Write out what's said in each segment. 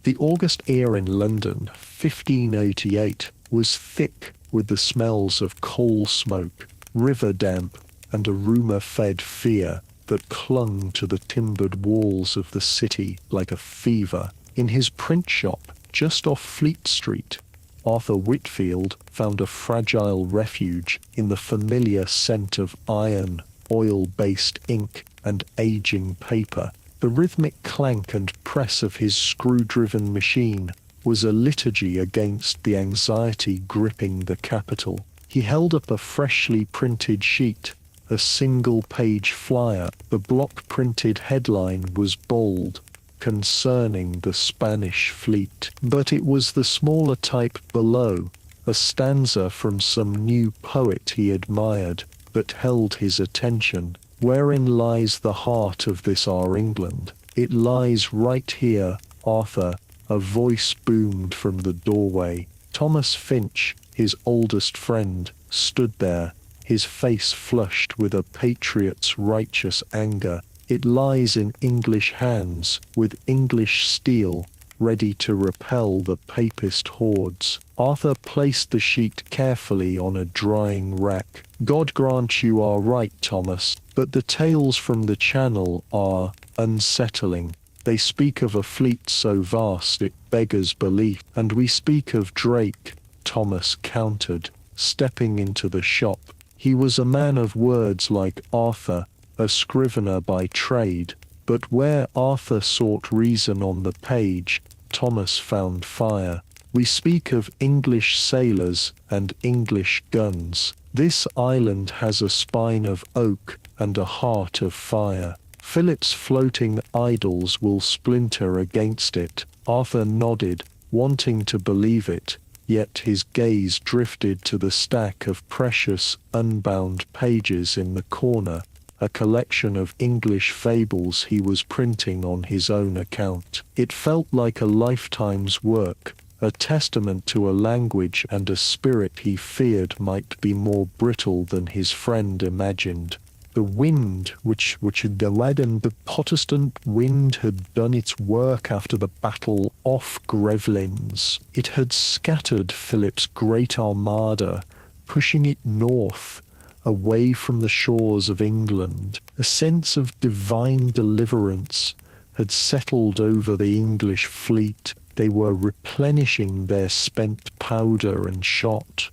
The August air in London, 1588, was thick with the smells of coal smoke, river damp, and a rumour-fed fear that clung to the timbered walls of the city like a fever. In his print shop, just off Fleet Street, Arthur Whitfield found a fragile refuge in the familiar scent of iron, oil-based ink, and aging paper. The rhythmic clank and press of his screw-driven machine was a liturgy against the anxiety gripping the capital. He held up a freshly printed sheet, a single-page flyer. The block-printed headline was bold, concerning the Spanish fleet. But it was the smaller type below, a stanza from some new poet he admired, that held his attention. Wherein lies the heart of this our England? It lies right here, Arthur, a voice boomed from the doorway. Thomas Finch, his oldest friend, stood there, his face flushed with a patriot's righteous anger. It lies in English hands, with English steel, ready to repel the papist hordes. Arthur placed the sheet carefully on a drying rack. God grant you are right, Thomas, but the tales from the Channel are unsettling. They speak of a fleet so vast it beggars belief. And we speak of Drake, Thomas countered, stepping into the shop. He was a man of words like Arthur, a scrivener by trade, but where Arthur sought reason on the page, Thomas found fire. We speak of English sailors and English guns. This island has a spine of oak and a heart of fire. Philip's floating idols will splinter against it. Arthur nodded, wanting to believe it, yet his gaze drifted to the stack of precious, unbound pages in the corner, a collection of English fables he was printing on his own account. It felt like a lifetime's work, a testament to a language and a spirit he feared might be more brittle than his friend imagined. The wind, which had delayed, the Protestant wind had done its work after the battle off Grevlins. It had scattered Philip's great armada, pushing it north, away from the shores of England. A sense of divine deliverance had settled over the English fleet. They were replenishing their spent powder and shot,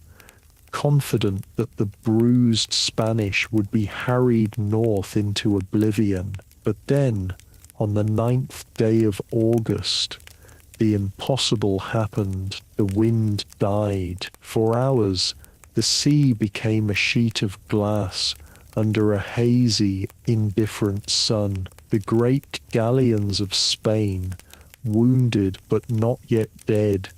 confident that the bruised Spanish would be harried north into oblivion. But then, on the 9th day of August, the impossible happened. The wind died. For hours, the sea became a sheet of glass under a hazy, indifferent sun. The great galleons of Spain, wounded but not yet dead,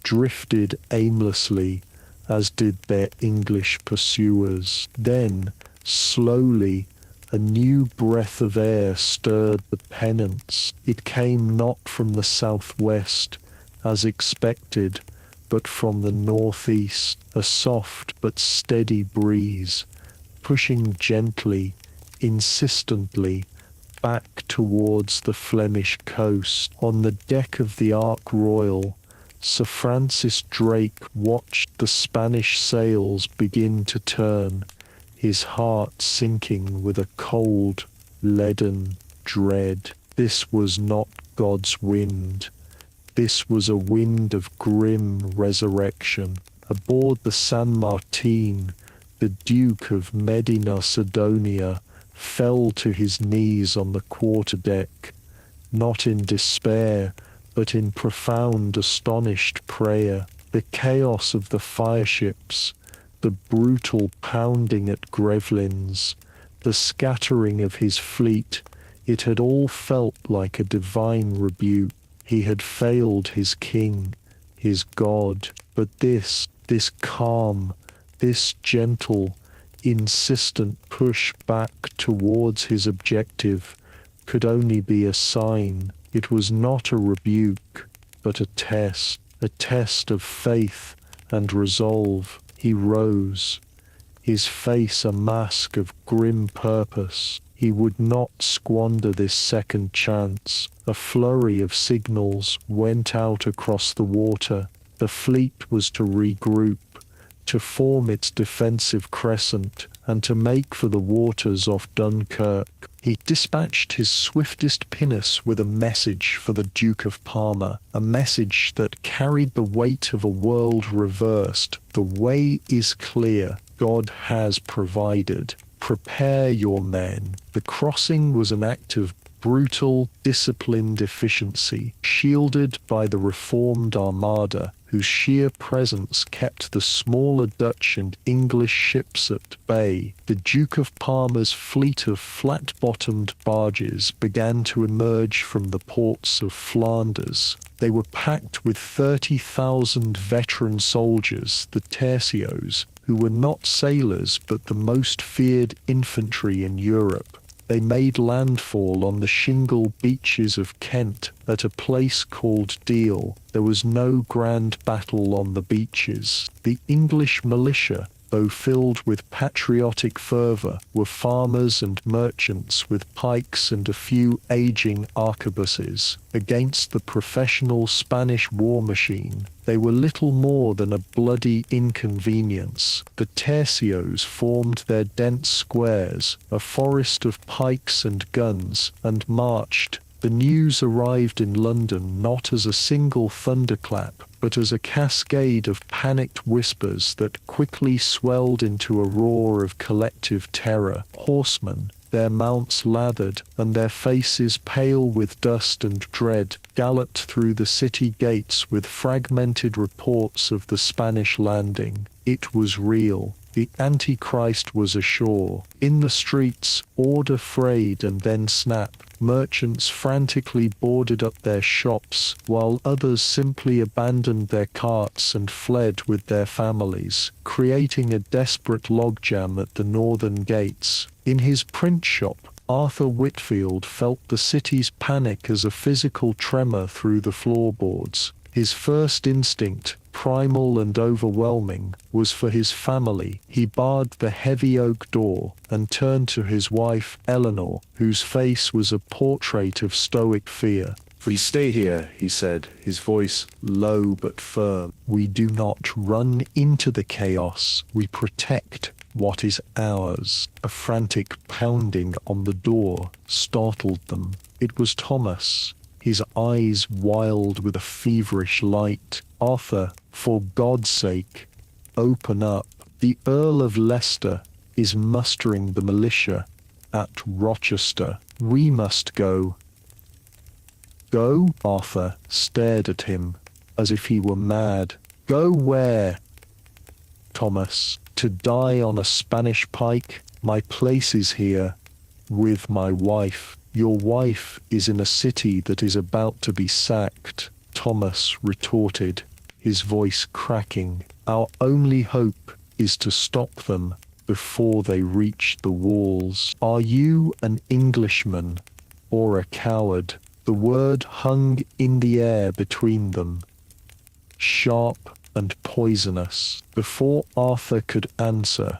drifted aimlessly, as did their English pursuers. Then, slowly, a new breath of air stirred the pennants. It came not from the southwest, as expected, but from the northeast, a soft but steady breeze, pushing gently, insistently, back towards the Flemish coast. On the deck of the Ark Royal, Sir Francis Drake watched the Spanish sails begin to turn, his heart sinking with a cold, leaden dread. This was not God's wind. This was a wind of grim resurrection. Aboard the San Martin, the Duke of Medina Sidonia fell to his knees on the quarterdeck, not in despair, but in profound astonished prayer. The chaos of the fireships, the brutal pounding at Grevlins, the scattering of his fleet, it had all felt like a divine rebuke. He had failed his king, his God. But this calm, this gentle, insistent push back towards his objective could only be a sign. It was not a rebuke, but a test of faith and resolve. He rose, his face a mask of grim purpose. He would not squander this second chance. A flurry of signals went out across the water. The fleet was to regroup, to form its defensive crescent, and to make for the waters off Dunkirk. He dispatched his swiftest pinnace with a message for the Duke of Parma, a message that carried the weight of a world reversed. The way is clear. God has provided. Prepare your men. The crossing was an act of brutal, disciplined efficiency, shielded by the reformed Armada, whose sheer presence kept the smaller Dutch and English ships at bay. The Duke of Parma's fleet of flat-bottomed barges began to emerge from the ports of Flanders. They were packed with 30,000 veteran soldiers, the tercios, who were not sailors but the most feared infantry in Europe. They made landfall on the shingle beaches of Kent at a place called Deal. There was no grand battle on the beaches. The English militia, though filled with patriotic fervour, were farmers and merchants with pikes and a few aging arquebuses. Against the professional Spanish war machine, they were little more than a bloody inconvenience. The tercios formed their dense squares, a forest of pikes and guns, and marched. The news arrived in London not as a single thunderclap, but as a cascade of panicked whispers that quickly swelled into a roar of collective terror. Horsemen, their mounts lathered and their faces pale with dust and dread, galloped through the city gates with fragmented reports of the Spanish landing. It was real. The Antichrist was ashore. In the streets, order frayed and then snapped. Merchants frantically boarded up their shops, while others simply abandoned their carts and fled with their families, creating a desperate logjam at the northern gates. In his print shop, Arthur Whitfield felt the city's panic as a physical tremor through the floorboards. His first instinct, primal and overwhelming, was for his family. He barred the heavy oak door and turned to his wife, Eleanor, whose face was a portrait of stoic fear. "We stay here," he said, his voice low but firm. "We do not run into the chaos. We protect what is ours." A frantic pounding on the door startled them. It was Thomas, his eyes wild with a feverish light. "Arthur, for God's sake, open up. The Earl of Leicester is mustering the militia at Rochester. We must go." "Go?" Arthur stared at him as if he were mad. "Go where?" "Thomas, to die on a Spanish pike. My place is here, with my wife." "Your wife is in a city that is about to be sacked," Thomas retorted, his voice cracking. "Our only hope is to stop them before they reach the walls. Are you an Englishman or a coward?" The word hung in the air between them, sharp and poisonous. Before Arthur could answer,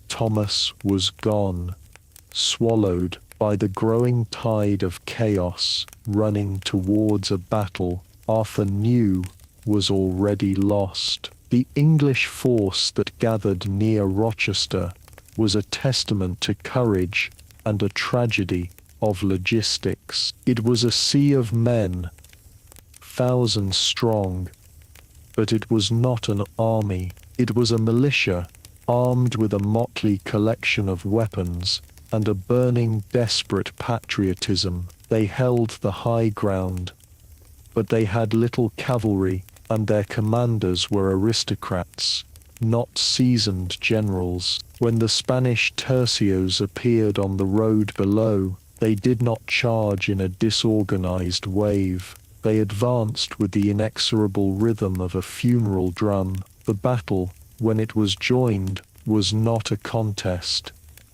Thomas was gone, swallowed by the growing tide of chaos running towards a battle Arthur knew was already lost. The English force that gathered near Rochester was a testament to courage and a tragedy of logistics. It was a sea of men, thousands strong, but it was not an army. It was a militia, armed with a motley collection of weapons and a burning, desperate patriotism. They held the high ground, but they had little cavalry, and their commanders were aristocrats, not seasoned generals. When the Spanish tercios appeared on the road below, they did not charge in a disorganized wave. They advanced with the inexorable rhythm of a funeral drum. The battle, when it was joined, was not a contest.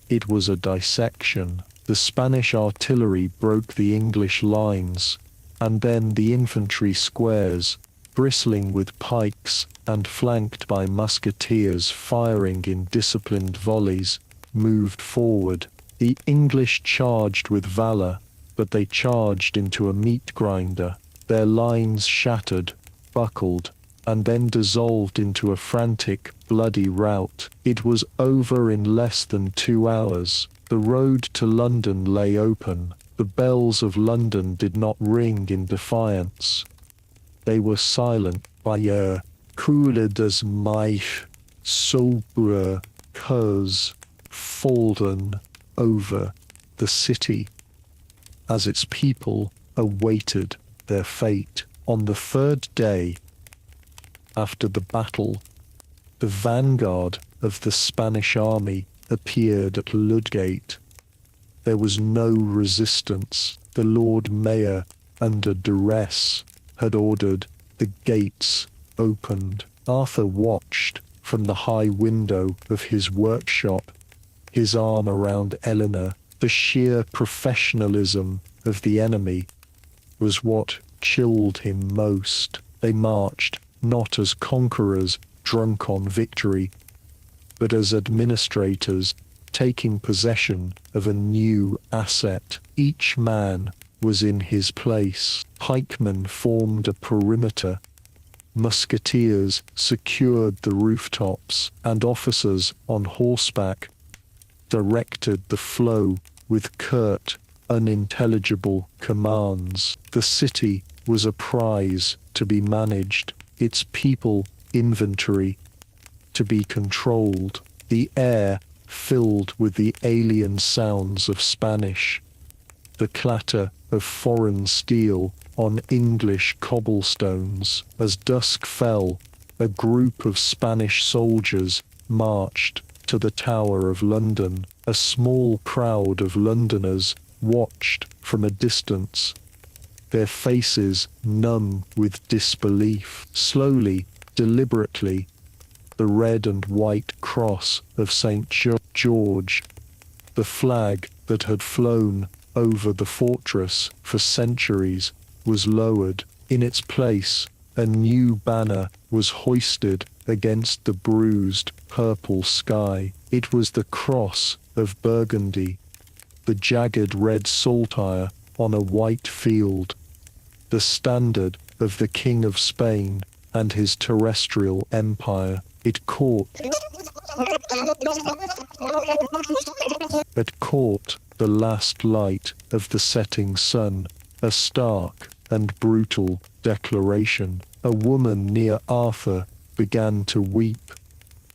It was a dissection. The Spanish artillery broke the English lines, and then the infantry squares, bristling with pikes and flanked by musketeers firing in disciplined volleys, moved forward. The English charged with valor, but they charged into a meat grinder. Their lines shattered, buckled, and then dissolved into a frantic, bloody rout. It was over in less than 2 hours. The road to London lay open. The bells of London did not ring in defiance. They were silent. By coole das mich sobre cause fallen over the city as its people awaited their fate. On the third day after the battle, the vanguard of the Spanish army appeared at Ludgate. There was no resistance. The Lord Mayor, under duress, had ordered the gates opened. Arthur watched from the high window of his workshop, his arm around Eleanor. The sheer professionalism of the enemy was what chilled him most. They marched not as conquerors drunk on victory, but as administrators taking possession of a new asset. Each man was in his place. Pikemen formed a perimeter. Musketeers secured the rooftops, and officers on horseback directed the flow with curt, unintelligible commands. The city was a prize to be managed, its people inventory to be controlled. The air filled with the alien sounds of Spanish, the clatter of foreign steel on English cobblestones. As dusk fell, a group of Spanish soldiers marched to the Tower of London. A small crowd of Londoners watched from a distance, their faces numb with disbelief. Slowly, deliberately, the red and white cross of St. George, the flag that had flown over the fortress for centuries, was lowered. In its place, a new banner was hoisted against the bruised purple sky. It was the cross of Burgundy, the jagged red saltire on a white field, the standard of the King of Spain and his terrestrial empire. It caught the last light of the setting sun, a stark and brutal declaration. A woman near Arthur began to weep,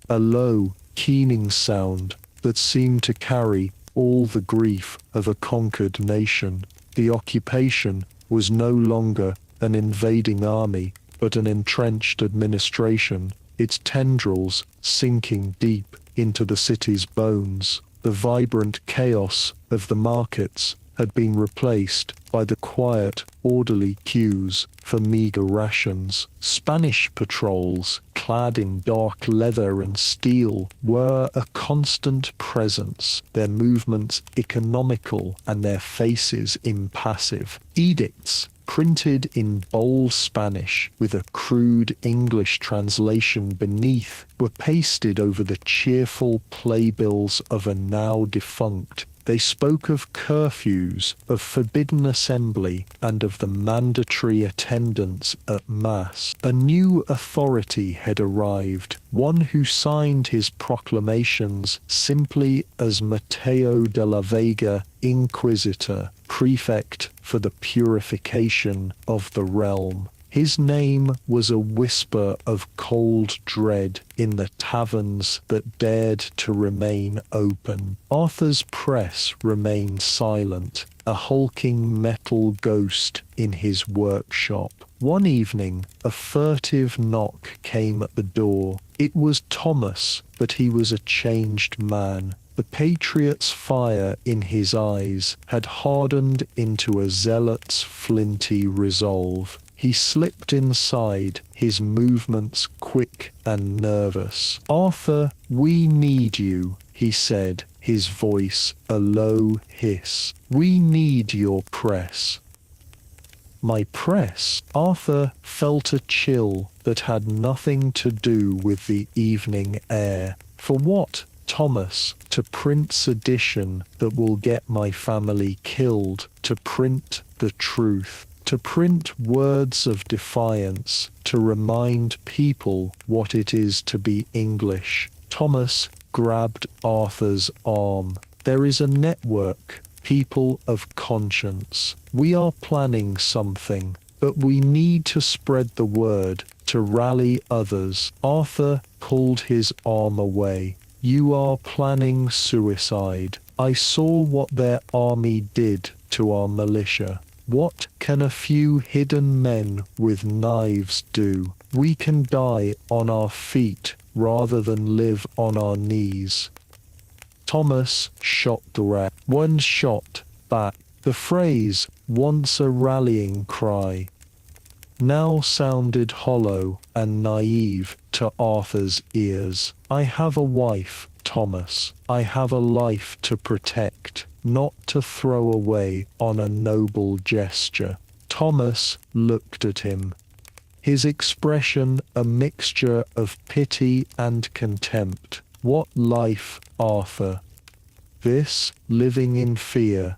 a low, keening sound that seemed to carry all the grief of a conquered nation. The occupation was no longer an invading army, but an entrenched administration, its tendrils sinking deep into the city's bones. The vibrant chaos of the markets had been replaced by the quiet, orderly queues for meager rations. Spanish patrols, clad in dark leather and steel, were a constant presence, their movements economical and their faces impassive. Edicts, printed in bold Spanish with a crude English translation beneath, were pasted over the cheerful playbills of a now defunct. They spoke of curfews, of forbidden assembly, and of the mandatory attendance at Mass. A new authority had arrived, one who signed his proclamations simply as Mateo de la Vega, Inquisitor, prefect for the purification of the realm. His name was a whisper of cold dread in the taverns that dared to remain open. Arthur's press remained silent, a hulking metal ghost in his workshop. One evening, a furtive knock came at the door. It was Thomas, but he was a changed man. The patriot's fire in his eyes had hardened into a zealot's flinty resolve. He slipped inside, his movements quick and nervous. "Arthur, we need you," he said, his voice a low hiss. "We need your press." My press? Arthur felt a chill that had nothing to do with the evening air. For what Thomas, to print sedition that will get my family killed, to print the truth, to print words of defiance, to remind people what it is to be English. Thomas grabbed Arthur's arm. There is a network, people of conscience. We are planning something, but we need to spread the word, to rally others. Arthur pulled his arm away. You are planning suicide. I saw what their army did to our militia. What can a few hidden men with knives do? We can die on our feet rather than live on our knees. Thomas shot the rat. One shot back. The phrase, once a rallying cry, now sounded hollow and naive to Arthur's ears. I have a wife, Thomas. I have a life to protect, not to throw away on a noble gesture. Thomas looked at him, his expression a mixture of pity and contempt. What life, Arthur? This, living in fear,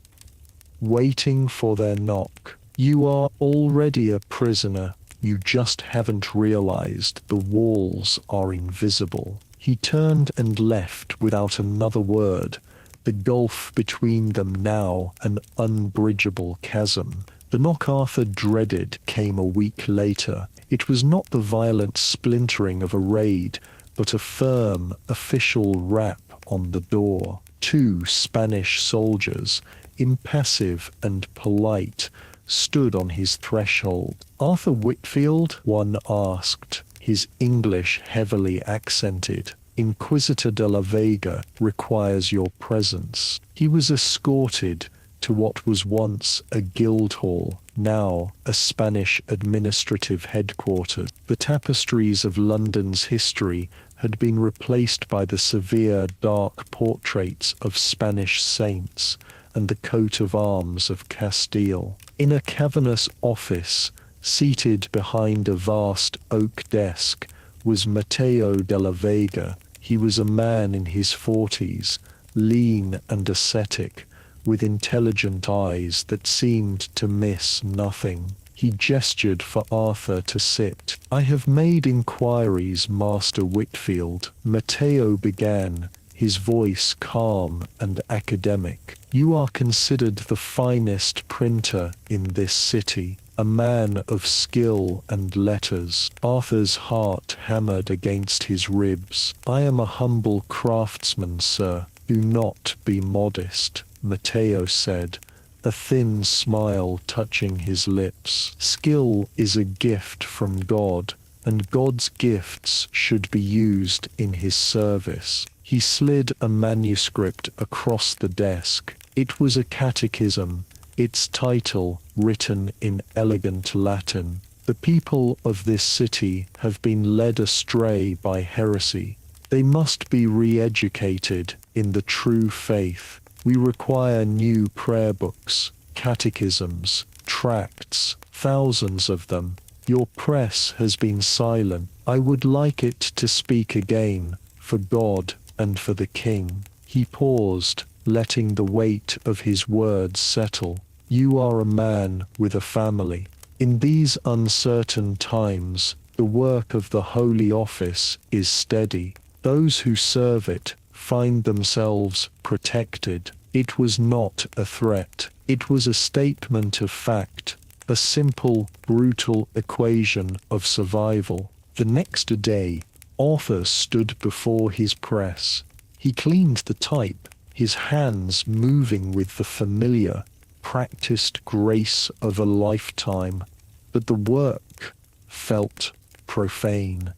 waiting for their knock. You are already a prisoner. You just haven't realized the walls are invisible. He turned and left without another word, the gulf between them now an unbridgeable chasm. The knock Arthur dreaded came a week later. It was not the violent splintering of a raid, but a firm, official rap on the door. 2 Spanish soldiers, impassive and polite, stood on his threshold. Arthur Whitfield? One asked, his English heavily accented. Inquisitor de la Vega requires your presence. He was escorted to what was once a guild hall, now a Spanish administrative headquarters. The tapestries of London's history had been replaced by the severe, dark portraits of Spanish saints and the coat of arms of Castile. In a cavernous office, seated behind a vast oak desk, was Mateo de la Vega. He was a man in his 40s, lean and ascetic, with intelligent eyes that seemed to miss nothing. He gestured for Arthur to sit. I have made inquiries, Master Whitfield. Mateo began, his voice calm and academic. You are considered the finest printer in this city, a man of skill and letters. Arthur's heart hammered against his ribs. I am a humble craftsman, sir. Do not be modest, Mateo said, a thin smile touching his lips. Skill is a gift from God, and God's gifts should be used in his service. He slid a manuscript across the desk. It was a catechism, its title written in elegant Latin. The people of this city have been led astray by heresy. They must be re-educated in the true faith. We require new prayer books, catechisms, tracts, thousands of them. Your press has been silent. I would like it to speak again, for God and for the king. He paused, letting the weight of his words settle. You are a man with a family. In these uncertain times, the work of the Holy Office is steady. Those who serve it find themselves protected. It was not a threat. It was a statement of fact, a simple, brutal equation of survival. The next day, Arthur stood before his press. He cleaned the type, his hands moving with the familiar, practiced grace of a lifetime, but the work felt profane.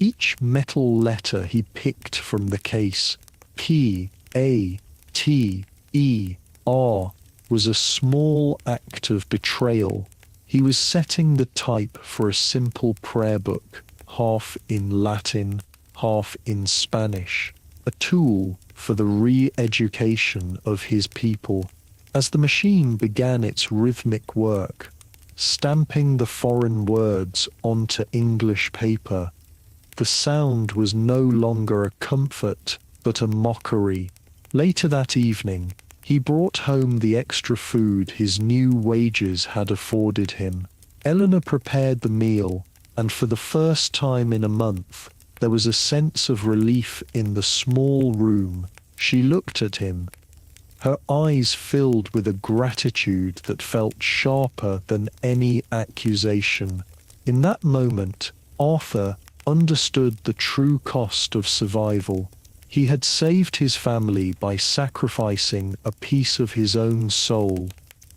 Each metal letter he picked from the case, P-A-T-E-R, was a small act of betrayal. He was setting the type for a simple prayer book, half in Latin, half in Spanish, a tool for the re-education of his people. As the machine began its rhythmic work, stamping the foreign words onto English paper, the sound was no longer a comfort, but a mockery. Later that evening, he brought home the extra food his new wages had afforded him. Eleanor prepared the meal, and for the first time in a month, there was a sense of relief in the small room. She looked at him, her eyes filled with a gratitude that felt sharper than any accusation. In that moment, Arthur understood the true cost of survival. He had saved his family by sacrificing a piece of his own soul.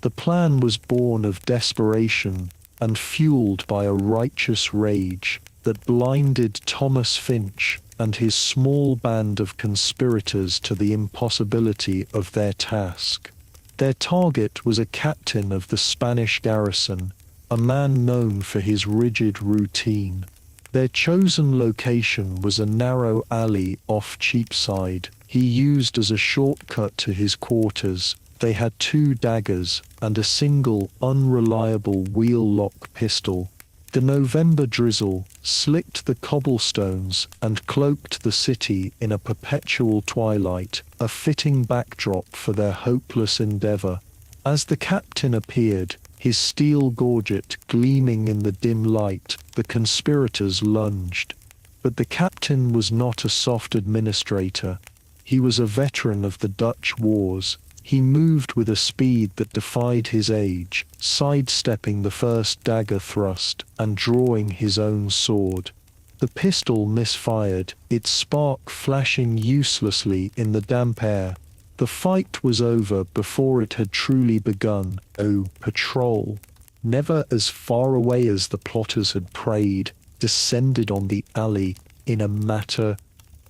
The plan was born of desperation and fueled by a righteous rage that blinded Thomas Finch and his small band of conspirators to the impossibility of their task. Their target was a captain of the Spanish garrison, a man known for his rigid routine. Their chosen location was a narrow alley off Cheapside, he used as a shortcut to his quarters. They had 2 daggers and a single, unreliable wheel-lock pistol. The November drizzle slicked the cobblestones and cloaked the city in a perpetual twilight, a fitting backdrop for their hopeless endeavor. As the captain appeared, his steel gorget gleaming in the dim light, the conspirators lunged. But the captain was not a soft administrator. He was a veteran of the Dutch wars. He moved with a speed that defied his age, sidestepping the first dagger thrust and drawing his own sword. The pistol misfired, its spark flashing uselessly in the damp air. The fight was over before it had truly begun. Oh, patrol, never as far away as the plotters had prayed, descended on the alley in a matter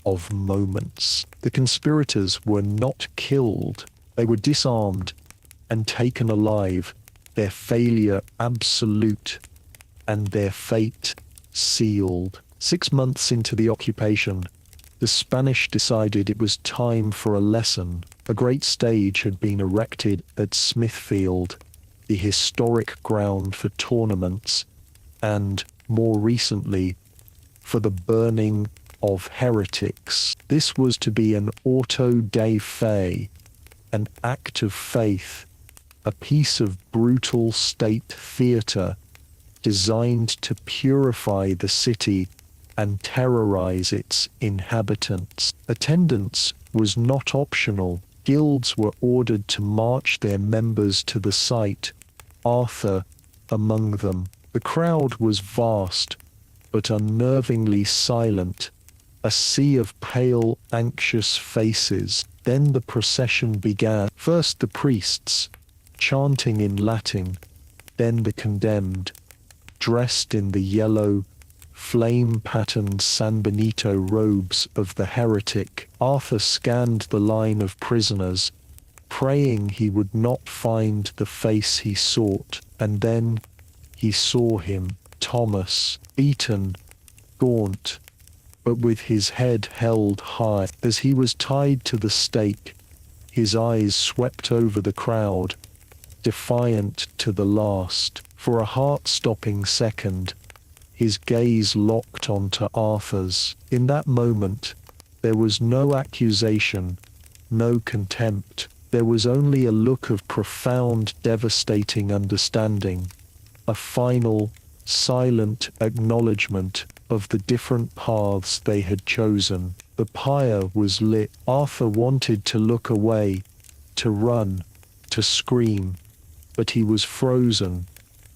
of moments. The conspirators were not killed. They were disarmed and taken alive, their failure absolute, and their fate sealed. 6 months into the occupation, the Spanish decided it was time for a lesson. A great stage had been erected at Smithfield, the historic ground for tournaments, and, more recently, for the burning of heretics. This was to be an auto de fe, an act of faith, a piece of brutal state theatre designed to purify the city and terrorize its inhabitants. Attendance was not optional. Guilds were ordered to march their members to the site, Arthur among them. The crowd was vast, but unnervingly silent, a sea of pale, anxious faces. Then the procession began. First the priests, chanting in Latin, then the condemned, dressed in the yellow, flame-patterned San Benito robes of the heretic. Arthur scanned the line of prisoners, praying he would not find the face he sought, and then he saw him, Thomas, beaten, gaunt, but with his head held high. As he was tied to the stake, his eyes swept over the crowd, defiant to the last. For a heart-stopping second, his gaze locked onto Arthur's. In that moment, there was no accusation, no contempt. There was only a look of profound, devastating understanding, a final, silent acknowledgement of the different paths they had chosen. The pyre was lit. Arthur wanted to look away, to run, to scream, but he was frozen,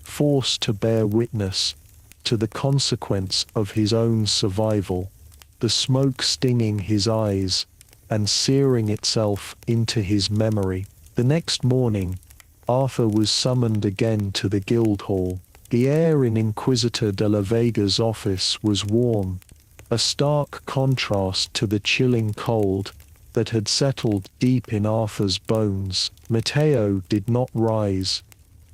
forced to bear witness to the consequence of his own survival, the smoke stinging his eyes and searing itself into his memory. The next morning, Arthur was summoned again to the Guildhall. The air in Inquisitor de la Vega's office was warm, a stark contrast to the chilling cold that had settled deep in Arthur's bones. Matteo did not rise.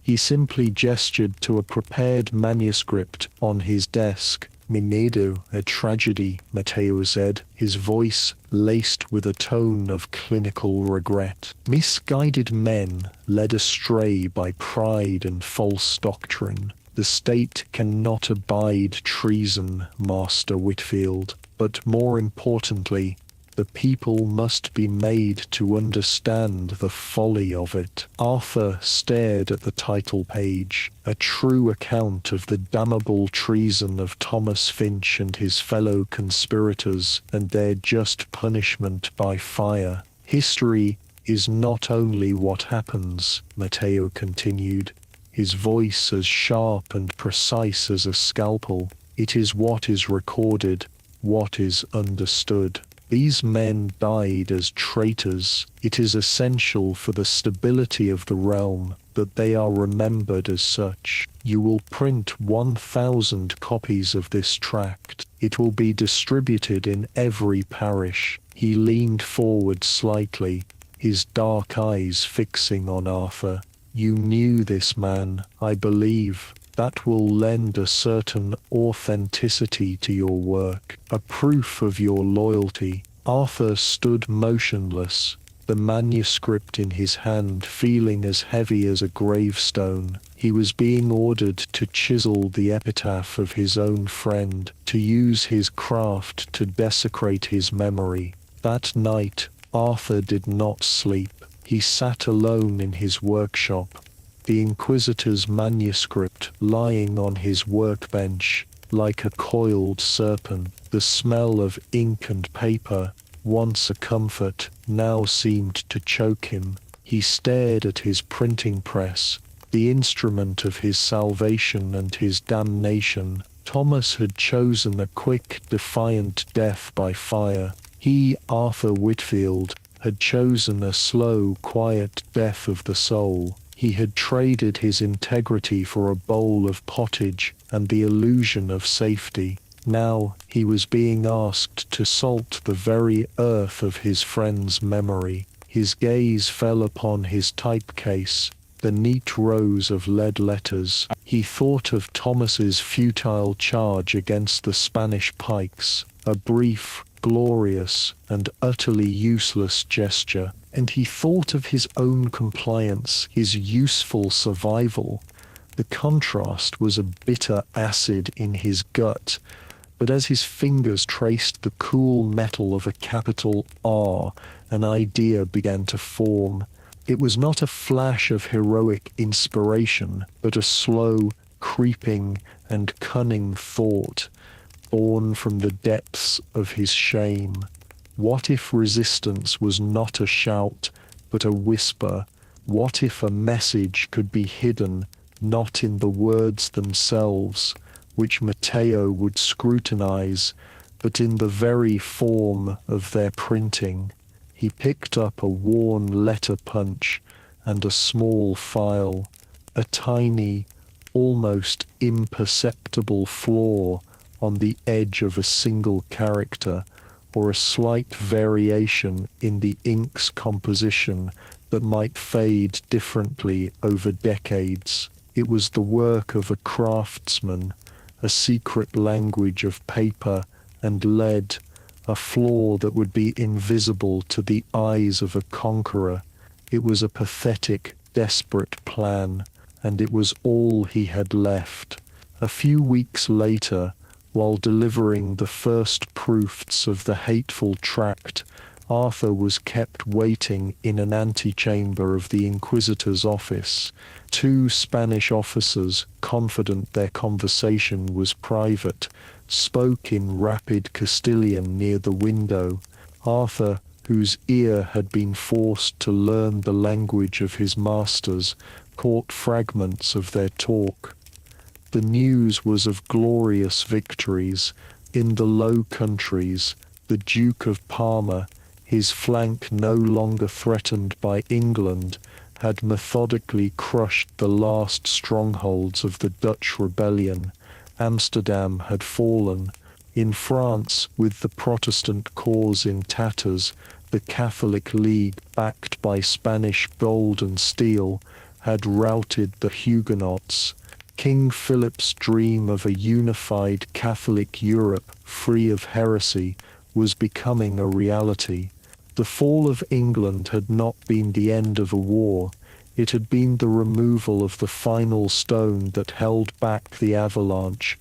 He simply gestured to a prepared manuscript on his desk. Minedo, a tragedy, Matteo said, his voice laced with a tone of clinical regret. Misguided men led astray by pride and false doctrine. The state cannot abide treason, Master Whitfield, but more importantly, The people must be made to understand the folly of it. Arthur stared at the title page, a true account of the damnable treason of Thomas Finch and his fellow conspirators and their just punishment by fire. History is not only what happens, Matteo continued, his voice as sharp and precise as a scalpel. It is what is recorded, what is understood. These men died as traitors. It is essential for the stability of the realm that they are remembered as such. You will print 1,000 copies of this tract. It will be distributed in every parish. He leaned forward slightly, his dark eyes fixing on Arthur. You knew this man, I believe. That will lend a certain authenticity to your work, a proof of your loyalty. Arthur stood motionless, the manuscript in his hand feeling as heavy as a gravestone. He was being ordered to chisel the epitaph of his own friend, to use his craft to desecrate his memory. That night, Arthur did not sleep. He sat alone in his workshop, the Inquisitor's manuscript lying on his workbench like a coiled serpent. The smell of ink and paper, once a comfort, now seemed to choke him. He stared at his printing press, the instrument of his salvation and his damnation. Thomas had chosen a quick, defiant death by fire. He, Arthur Whitfield, had chosen a slow, quiet death of the soul. He had traded his integrity for a bowl of pottage and the illusion of safety. Now he was being asked to salt the very earth of his friend's memory. His gaze fell upon his typecase, the neat rows of lead letters. He thought of Thomas's futile charge against the Spanish pikes, a brief, glorious, and utterly useless gesture. And he thought of his own compliance, his useful survival. The contrast was a bitter acid in his gut, but as his fingers traced the cool metal of a capital R, an idea began to form. It was not a flash of heroic inspiration, but a slow, creeping, and cunning thought, born from the depths of his shame. What if resistance was not a shout, but a whisper? What if a message could be hidden, not in the words themselves, which Matteo would scrutinize, but in the very form of their printing? He picked up a worn letter punch and a small file, a tiny, almost imperceptible flaw on the edge of a single character, or a slight variation in the ink's composition that might fade differently over decades. It was the work of a craftsman, a secret language of paper and lead, a flaw that would be invisible to the eyes of a conqueror. It was a pathetic, desperate plan, and it was all he had left. A few weeks later, while delivering the first proofs of the hateful tract, Arthur was kept waiting in an antechamber of the Inquisitor's office. Two Spanish officers, confident their conversation was private, spoke in rapid Castilian near the window. Arthur, whose ear had been forced to learn the language of his masters, caught fragments of their talk. The news was of glorious victories in the Low Countries. The Duke of Parma, his flank no longer threatened by England, had methodically crushed the last strongholds of the Dutch rebellion. Amsterdam had fallen. In France, with the Protestant cause in tatters, the Catholic League, backed by Spanish gold and steel, had routed the Huguenots. King Philip's dream of a unified Catholic Europe free of heresy was becoming a reality. The fall of England had not been the end of a war. It had been the removal of the final stone that held back the avalanche.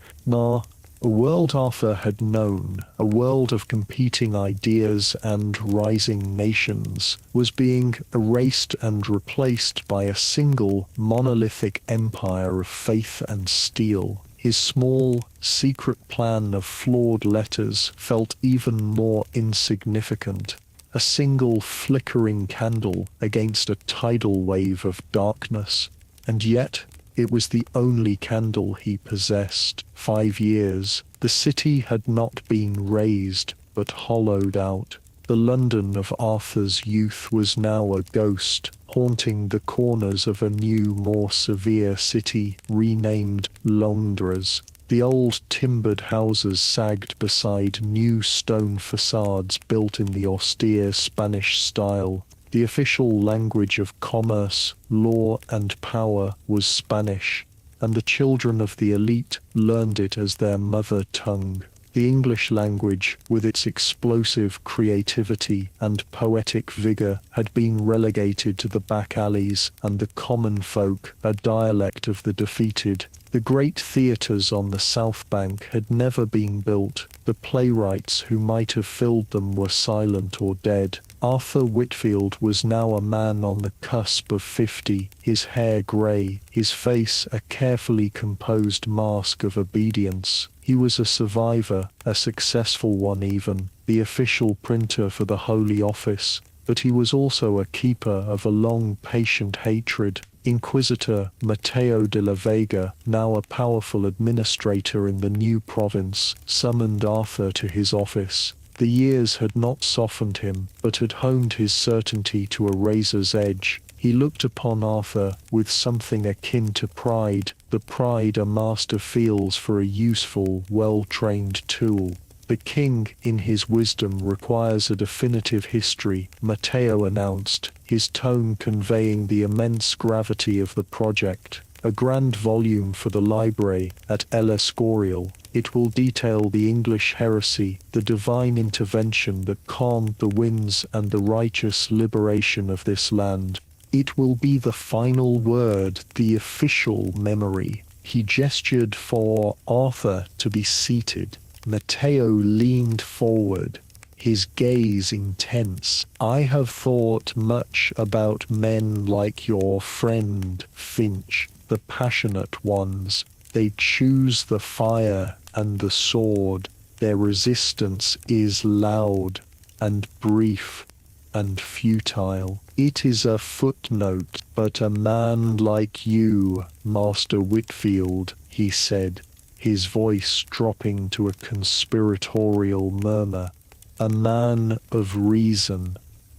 A world Arthur had known, a world of competing ideas and rising nations, was being erased and replaced by a single monolithic empire of faith and steel. His small, secret plan of flawed letters felt even more insignificant. A single flickering candle against a tidal wave of darkness. And yet, it was the only candle he possessed. 5 years, the city had not been razed, but hollowed out. The London of Arthur's youth was now a ghost, haunting the corners of a new, more severe city, renamed Londres. The old timbered houses sagged beside new stone facades built in the austere Spanish style. The official language of commerce, law, and power was Spanish, and the children of the elite learned it as their mother tongue. The English language, with its explosive creativity and poetic vigor, had been relegated to the back alleys, and the common folk, a dialect of the defeated. The great theatres on the South Bank had never been built. The playwrights who might have filled them were silent or dead. Arthur Whitfield was now a man on the cusp of 50, his hair grey, his face a carefully composed mask of obedience. He was a survivor, a successful one even, the official printer for the Holy Office, but he was also a keeper of a long patient hatred. Inquisitor Mateo de la Vega, now a powerful administrator in the new province, summoned Arthur to his office. The years had not softened him, but had honed his certainty to a razor's edge. He looked upon Arthur with something akin to pride, the pride a master feels for a useful, well-trained tool. The king, in his wisdom, requires a definitive history, Mateo announced, his tone conveying the immense gravity of the project. A grand volume for the library at El Escorial. It will detail the English heresy, the divine intervention that calmed the winds and the righteous liberation of this land. It will be the final word, the official memory. He gestured for Arthur to be seated. Mateo leaned forward, his gaze intense. I have thought much about men like your friend Finch, the passionate ones. They choose the fire and the sword. Their resistance is loud and brief and futile. It is a footnote, but a man like you, Master Whitfield, he said, his voice dropping to a conspiratorial murmur, a man of reason,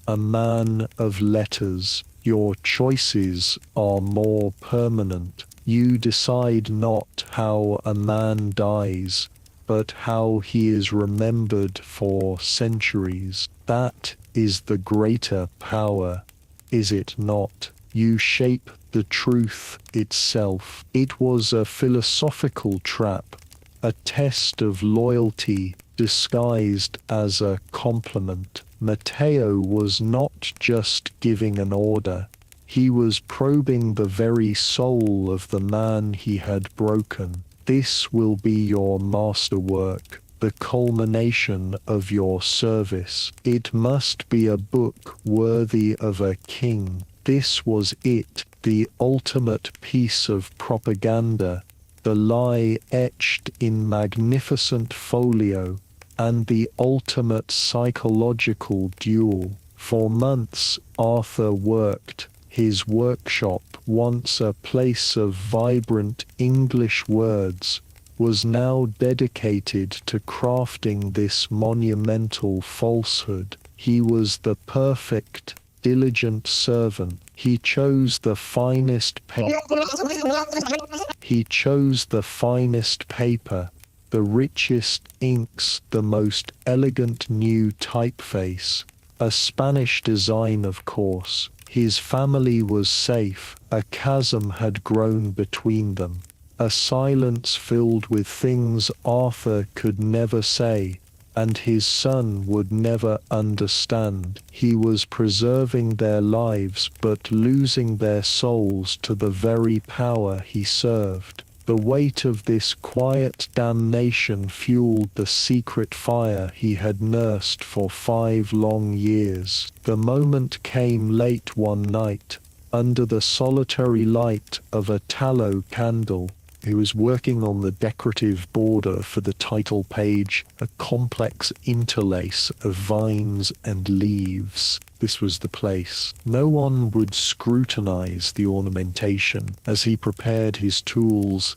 a man of letters. Your choices are more permanent. You decide not how a man dies, but how he is remembered for centuries. That is the greater power, is it not? You shape the truth itself. It was a philosophical trap, a test of loyalty disguised as a compliment. Mateo was not just giving an order. He was probing the very soul of the man he had broken. This will be your masterwork, the culmination of your service. It must be a book worthy of a king. This was it, the ultimate piece of propaganda, the lie etched in magnificent folio, and the ultimate psychological duel. For months Arthur worked. His workshop, once a place of vibrant English words, was now dedicated to crafting this monumental falsehood. He was the perfect, diligent servant. He chose the finest paper, the richest inks, the most elegant new typeface. A Spanish design, of course. His family was safe. A chasm had grown between them. A silence filled with things Arthur could never say, and his son would never understand. He was preserving their lives but losing their souls to the very power he served. The weight of this quiet damnation fueled the secret fire he had nursed for 5 long years. The moment came late one night, under the solitary light of a tallow candle. He was working on the decorative border for the title page, a complex interlace of vines and leaves. This was the place. No one would scrutinize the ornamentation. As he prepared his tools,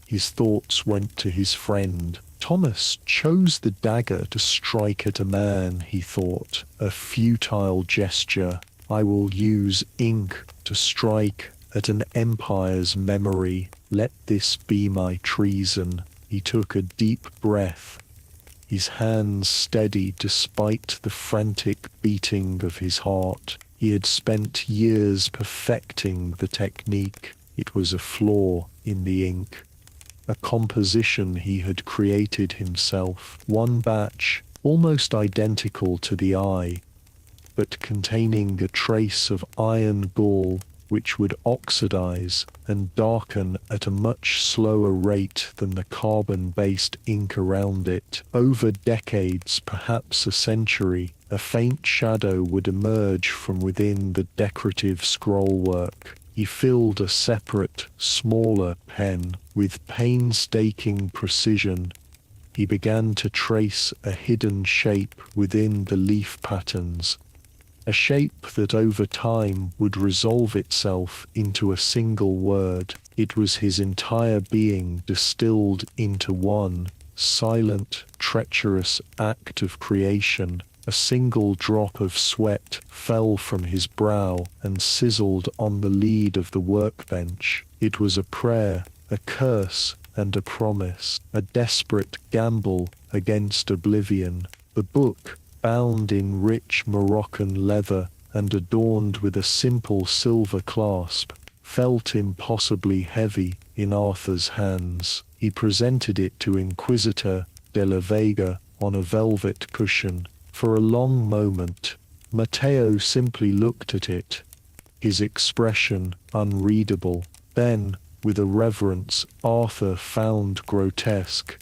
his thoughts went to his friend. Thomas chose the dagger to strike at a man, he thought. A futile gesture. I will use ink to strike at an empire's memory. Let this be my treason. He took a deep breath, his hands steady despite the frantic beating of his heart. He had spent years perfecting the technique. It was a flaw in the ink, a composition he had created himself. One batch, almost identical to the eye, but containing a trace of iron gall which would oxidize and darken at a much slower rate than the carbon-based ink around it. Over decades, perhaps a century, a faint shadow would emerge from within the decorative scrollwork. He filled a separate, smaller pen. With painstaking precision, he began to trace a hidden shape within the leaf patterns, a shape that over time would resolve itself into a single word. It was his entire being distilled into one silent, treacherous act of creation. A single drop of sweat fell from his brow and sizzled on the lead of the workbench. It was a prayer, a curse, and a promise, a desperate gamble against oblivion. The book, bound in rich Moroccan leather and adorned with a simple silver clasp, felt impossibly heavy in Arthur's hands. He presented it to Inquisitor de la Vega on a velvet cushion. For a long moment, Matteo simply looked at it, his expression unreadable. Then, with a reverence Arthur found grotesque,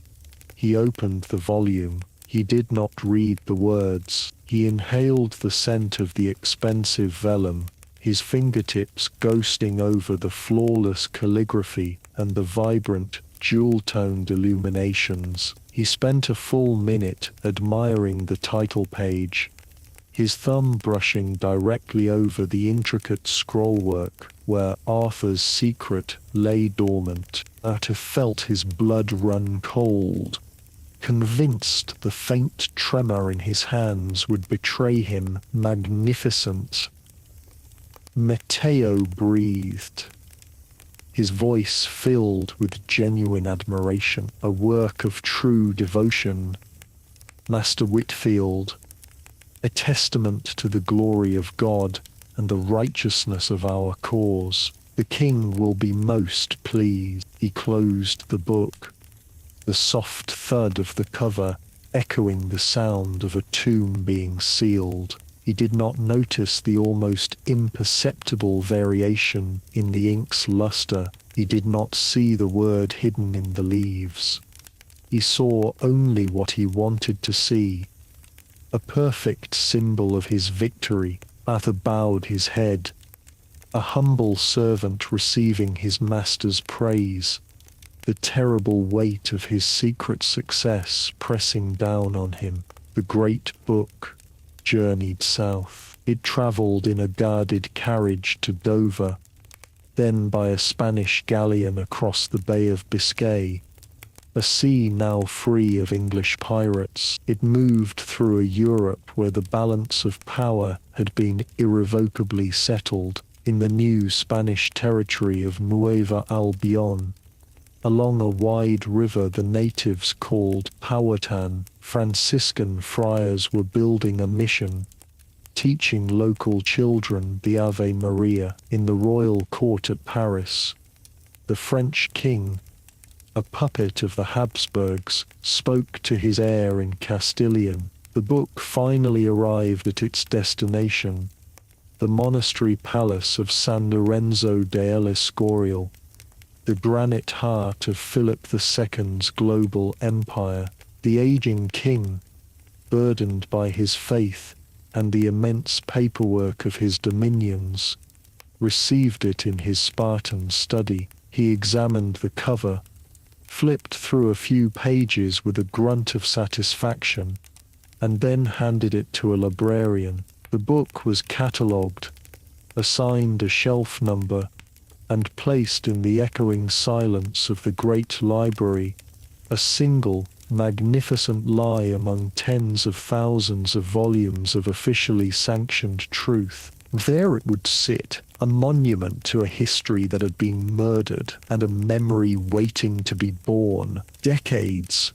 he opened the volume. He did not read the words. He inhaled the scent of the expensive vellum, his fingertips ghosting over the flawless calligraphy and the vibrant, jewel-toned illuminations. He spent a full minute admiring the title page, his thumb brushing directly over the intricate scrollwork where Arthur's secret lay dormant. Arthur felt his blood run cold, convinced the faint tremor in his hands would betray him. Magnificent. Matteo breathed, his voice filled with genuine admiration. A work of true devotion. Master Whitfield, a testament to the glory of God and the righteousness of our cause. The king will be most pleased. He closed the book, the soft thud of the cover echoing the sound of a tomb being sealed. He did not notice the almost imperceptible variation in the ink's luster. He did not see the word hidden in the leaves. He saw only what he wanted to see, a perfect symbol of his victory. Arthur bowed his head, a humble servant receiving his master's praise, the terrible weight of his secret success pressing down on him. The great book journeyed south. It travelled in a guarded carriage to Dover, then by a Spanish galleon across the Bay of Biscay, a sea now free of English pirates. It moved through a Europe where the balance of power had been irrevocably settled, in the new Spanish territory of Nueva Albion. Along a wide river the natives called Powhatan, Franciscan friars were building a mission, teaching local children the Ave Maria. In the royal court at Paris, the French king, a puppet of the Habsburgs, spoke to his heir in Castilian. The book finally arrived at its destination, the monastery palace of San Lorenzo de El Escorial. the granite heart of Philip II's global empire. The aging king, burdened by his faith and the immense paperwork of his dominions, received it in his Spartan study. He examined the cover, flipped through a few pages with a grunt of satisfaction, and then handed it to a librarian. The book was catalogued, assigned a shelf number, and placed in the echoing silence of the great library, a single, magnificent lie among tens of thousands of volumes of officially sanctioned truth. There it would sit, a monument to a history that had been murdered and a memory waiting to be born. Decades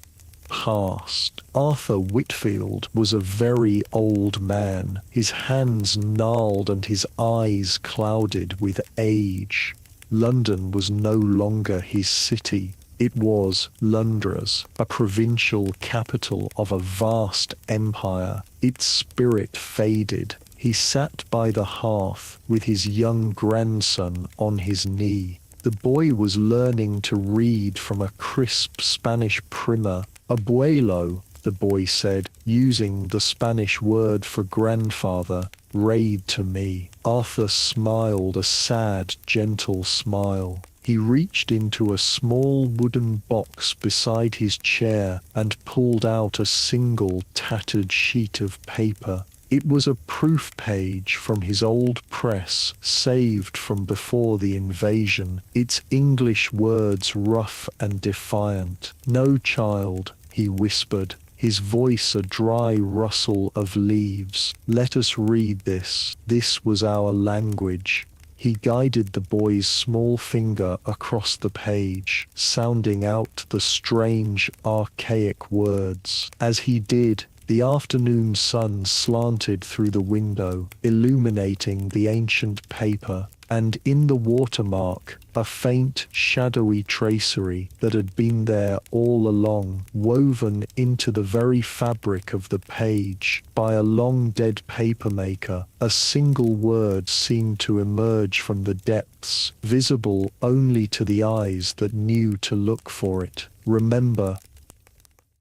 passed. Arthur Whitfield was a very old man, his hands gnarled and his eyes clouded with age. London was no longer his city. It was Londres, a provincial capital of a vast empire. Its spirit faded. He sat by the hearth with his young grandson on his knee. The boy was learning to read from a crisp Spanish primer. Abuelo, the boy said, using the Spanish word for grandfather. Read to me. Arthur smiled a sad, gentle smile. He reached into a small wooden box beside his chair and pulled out a single tattered sheet of paper. It was a proof page from his old press, saved from before the invasion, its English words rough and defiant. "No, child," he whispered, his voice a dry rustle of leaves. "Let us read this. This was our language." He guided the boy's small finger across the page, sounding out the strange, archaic words. As he did, the afternoon sun slanted through the window, illuminating the ancient paper, and in the watermark, a faint, shadowy tracery that had been there all along, woven into the very fabric of the page by a long-dead papermaker. A single word seemed to emerge from the depths, visible only to the eyes that knew to look for it. "Remember,